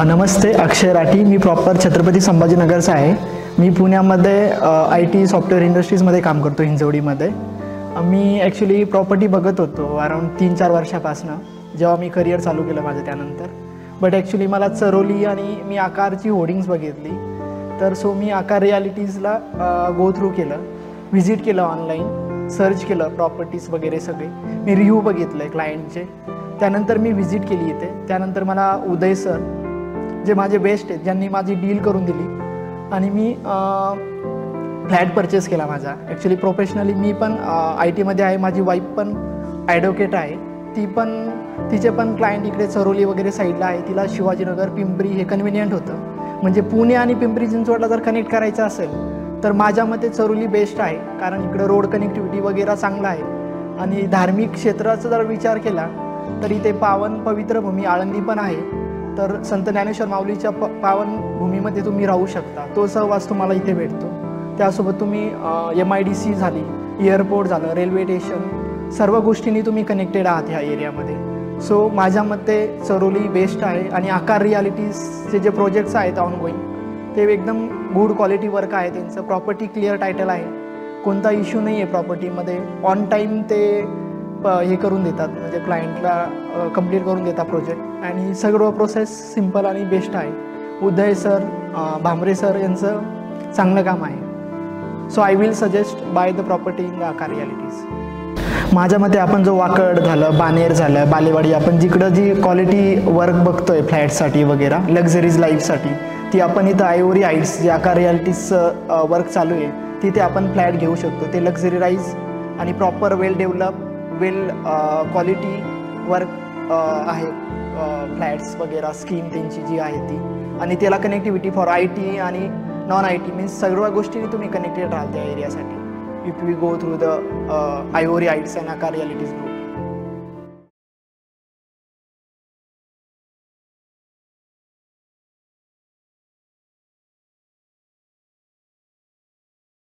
नमस्ते, अक्षय राठी. मी proper Chhatrapati संभाजीनगरचा आहे. मी पुण्यामध्ये IT software इंडस्ट्रीजमध्ये काम करतो, हिंजवडीमध्ये. मी ॲक्च्युली प्रॉपर्टी बघत होतो अराउंड 3-4 वर्षापासून, जेव्हा मी करिअर चालू केलं माझं त्यानंतर. बट ॲक्च्युली मला चरोली आणि मी आकारची होर्डिंग्स बघितली. तर मी आकार रियालिटीजला गो थ्रू केलं, व्हिजिट केलं, ऑनलाईन सर्च केलं, प्रॉपर्टीज वगैरे सगळे मी रिव्ह्यू बघितले क्लायंटचे. त्यानंतर मी व्हिजिट केली इथे. त्यानंतर मला उदय सर, जे माझे बेस्ट आहेत, ज्यांनी माझी डील करून दिली आणि मी फ्लॅट परचेस केला माझा. ॲक्च्युली प्रोफेशनली मी पण IT मध्ये आहे. माझी वाईफ पण ॲडव्होकेट आहे. तिचे पण क्लायंट इकडे चरोली वगैरे साईडला आहे. तिला शिवाजीनगर, पिंपरी हे कन्व्हिनियंट होतं. म्हणजे पुणे आणि पिंपरी चिंचवडला जर कनेक्ट करायचं असेल तर माझ्या मते चरोली बेस्ट आहे, कारण इकडं रोड कनेक्टिव्हिटी वगैरे चांगला आहे. आणि धार्मिक क्षेत्राचा जर विचार केला तर इथे पावन पवित्र भूमी आळंदी पण आहे. तर संत ज्ञानेश्वर माऊलीच्या पावन भूमीमध्ये तुम्ही राहू शकता. तो सहवास तुम्हाला इथे भेटतो. त्यासोबत तुम्ही MIDC झाली, एअरपोर्ट झालं, रेल्वे स्टेशन, सर्व गोष्टींनी तुम्ही कनेक्टेड आहात ह्या एरियामध्ये. माझ्या मते चरोली बेस्ट आहे. आणि आकार रियालिटीजचे जे प्रोजेक्ट्स आहेत ऑनगोईंग, ते एकदम गुड क्वालिटी वर्क आहे. त्यांचं प्रॉपर्टी क्लिअर टायटल आहे, कोणता इश्यू नाही आहे प्रॉपर्टीमध्ये. ऑन टाईम ते हे करून देतात, म्हणजे क्लायंटला कंप्लीट करून देतात प्रोजेक्ट. आणि सगळं प्रोसेस सिम्पल आणि बेस्ट आहे. उदय सर, भामरे सर यांचं चांगलं काम आहे. I will suggest by the property in the आकार रियालिटीज. माझ्या मते आपण जो वाकड झालं, बानेर झालं, बालेवाडी, आपण जिकडं जी क्वालिटी वर्क बघतोय फ्लॅटसाठी वगैरे, लक्झरीज लाईफसाठी, ती आपण इथं आयवरी हाईट्स जे आकार रियालिटीजचं वर्क चालू आहे तिथे आपण फ्लॅट घेऊ शकतो. ते लक्झरीराईज आणि proper well develop, well quality work आहे. फ्लॅट्स वगैरे स्कीम त्यांची जी आहे ती, आणि त्याला कनेक्टिव्हिटी फॉर IT आणि नॉन IT मीन्स सर्व गोष्टींनी तुम्ही कनेक्टेड राहाल त्या एरियासाठी. If we go through the Ivory Heights and Akar realities.